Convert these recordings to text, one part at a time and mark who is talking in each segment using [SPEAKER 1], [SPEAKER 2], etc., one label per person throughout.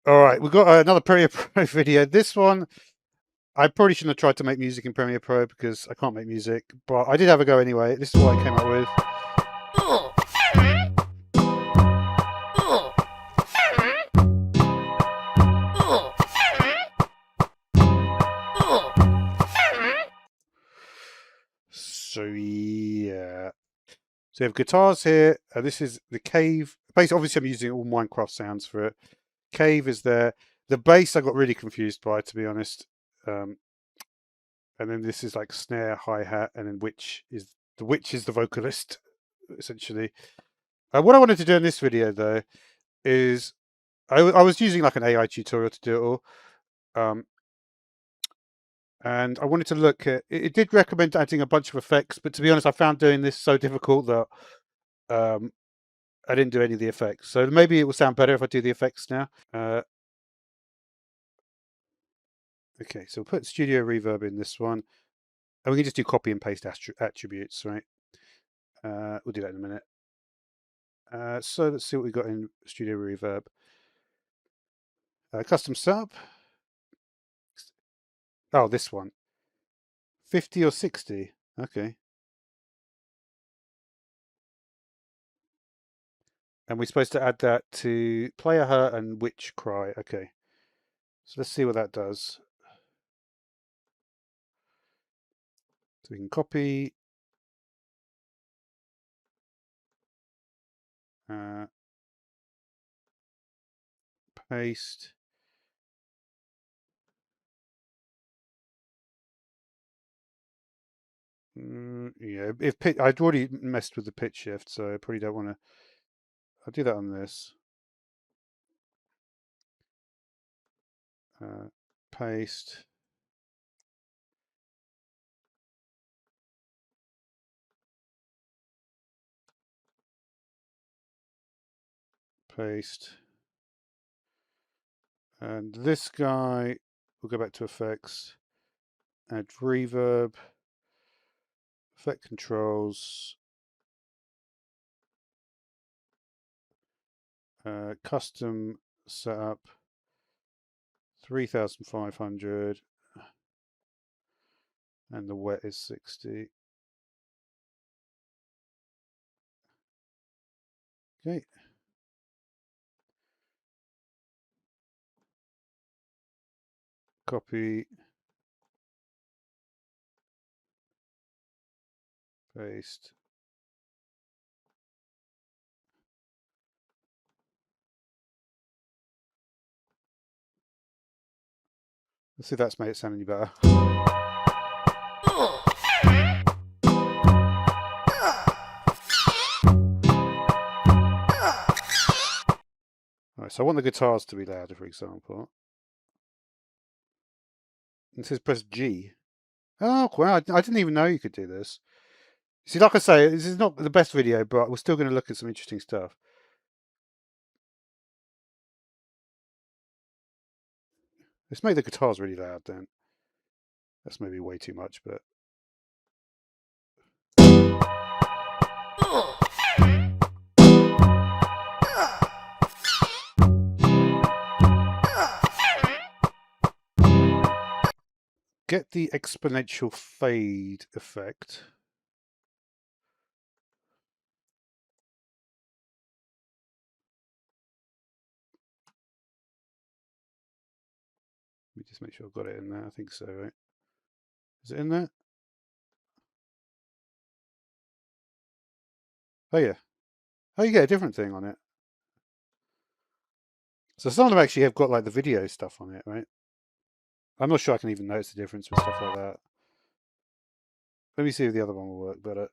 [SPEAKER 1] All right, we've got another Premiere Pro video. This one, I probably shouldn't have tried to make music in Premiere Pro because I can't make music, but I did have a go anyway. This is what I came up with. So yeah, so we have guitars here. This is the Cave. Basically, obviously, I'm using all Minecraft sounds for it. Cave is there. The bass I got really confused by, to be honest. Um, and then this is like snare, hi hat, and then Witch is the vocalist, essentially. What I wanted to do in this video though is I was using like an AI tutorial to do it all. And I wanted to look at it did recommend adding a bunch of effects, but to be honest, I found doing this so difficult that um, I didn't do any of the effects. So maybe it will sound better if I do the effects now. Okay, so we'll put studio reverb in this one. And we can just do copy and paste attributes, right? We'll do that in a minute. So let's see what we've got in studio reverb. Custom setup. Oh, this one. 50 or 60. Okay. And we're supposed to add that to player hurt and witch cry. Okay. So let's see what that does. So we can copy. Paste. Yeah, I'd already messed with the pitch shift, so I probably don't want to. I'll do that on this. Paste. Paste. And this guy, we'll go back to effects. Add reverb. Effect controls. Custom setup. 3,500. And the wet is 60. Okay. Copy. Paste. Let's see if that's made it sound any better. Alright, so I want the guitars to be louder, for example. It says press G. Oh, wow, I didn't even know you could do this. See, like I say, this is not the best video, but we're still going to look at some interesting stuff. Let's make the guitars really loud then. That's maybe way too much, but... Get the exponential fade effect. Let me just make sure I've got it in there. I think so, right? Is it in there? Oh, yeah. Oh, you get a different thing on it. So some of them actually have got like the video stuff on it, right? I'm not sure I can even notice the difference with stuff like that. Let me see if the other one will work better.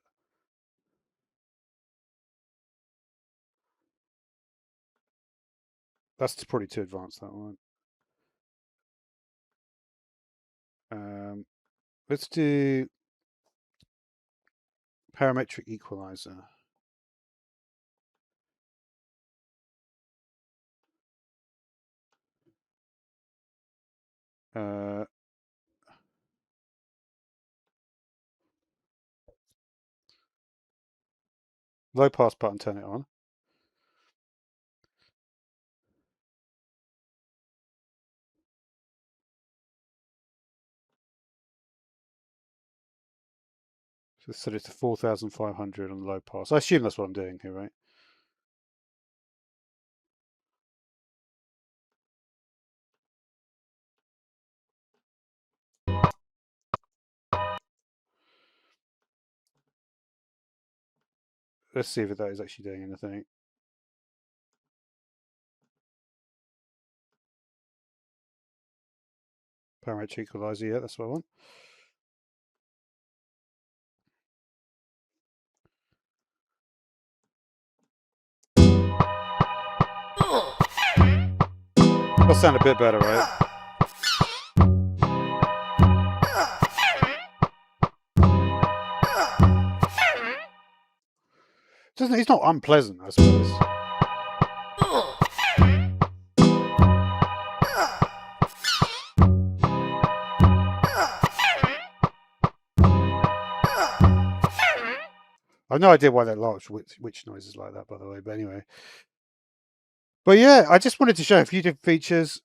[SPEAKER 1] That's probably too advanced, that one. Let's do parametric equalizer. Low pass button, turn it on. So set it to 4,500 on low pass. I assume that's what I'm doing here, right? Let's see if that is actually doing anything. Parametric equalizer, yeah, that's what I want. That'll sound a bit better, right? Doesn't it's not unpleasant, I suppose. I've no idea why that large witch noise is like that, by the way. But anyway. But yeah, I just wanted to show a few different features.